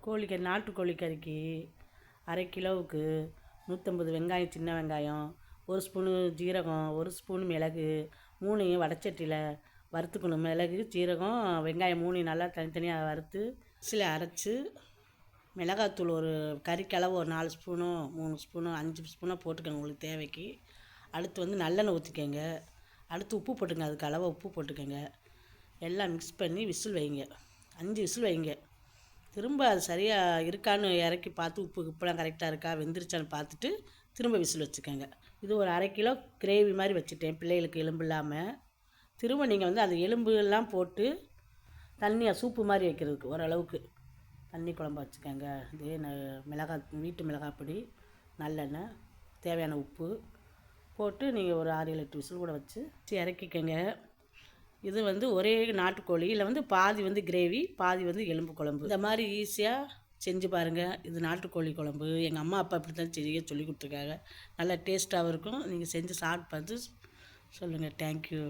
கோழிக்கறி, நாட்டு கோழிக்கறிக்கு அரை கிலோவுக்கு 150 வெங்காயம், சின்ன வெங்காயம், 1 ஸ்பூனு ஜீரகம், 1 ஸ்பூன் மிளகு, 3யும் வடச்சட்டியில் வறுத்துக்கணும். மிளகு, ஜீரகம், வெங்காயம் 3யும் நல்லா தனித்தனியாக வறுத்து மிக்ஸியில் அரைச்சி, மிளகாத்தூள் ஒரு கறிக்களவு ஒரு 4 ஸ்பூனோ 3 ஸ்பூனோ 5 ஸ்பூனோ போட்டுக்கோங்க உங்களுக்கு தேவைக்கு. அடுத்து வந்து நல்லெண்ணெய் ஊற்றிக்கோங்க. அடுத்து உப்பு போட்டுக்கங்க, அதுக்கு அளவாக உப்பு போட்டுக்கோங்க. எல்லாம் மிக்ஸ் பண்ணி விசில் வைங்க. 5 விசில் வைங்க. திரும்ப அது சரியாக இருக்கான்னு இறக்கி பார்த்து உப்புலாம் கரெக்டாக இருக்கா, வெந்துருச்சான்னு பார்த்துட்டு திரும்ப விசில் வச்சுக்கோங்க. இது ஒரு அரை கிலோ கிரேவி மாதிரி வச்சுட்டேன், பிள்ளைகளுக்கு எலும்பு இல்லாமல். திரும்ப நீங்கள் வந்து அந்த எலும்புலாம் போட்டு தண்ணியாக சூப்பு மாதிரி வைக்கிறதுக்கு ஓரளவுக்கு தண்ணி குழம்பு வச்சுக்கோங்க. இதே வீட்டு மிளகாய் பொடி, நல்லெண்ணெய், தேவையான உப்பு போட்டு நீங்கள் ஒரு 6-7-8 விசில் கூட வச்சு இறக்கிக்கங்க. இது வந்து ஒரே நாட்டுக்கோழி, இல்லை வந்து பாதி வந்து கிரேவி, பாதி வந்து எலும்பு குழம்பு. இந்த மாதிரி ஈஸியாக செஞ்சு பாருங்கள். இது நாட்டுக்கோழி குழம்பு எங்கள் அம்மா அப்பா இப்படி தான் செய்ய சொல்லி கொடுத்துருக்காங்க. நல்லா டேஸ்ட்டாகவும் இருக்கும். நீங்கள் செஞ்சு சாப்பிட்டு பார்த்து சொல்லுங்கள். தேங்க்யூ.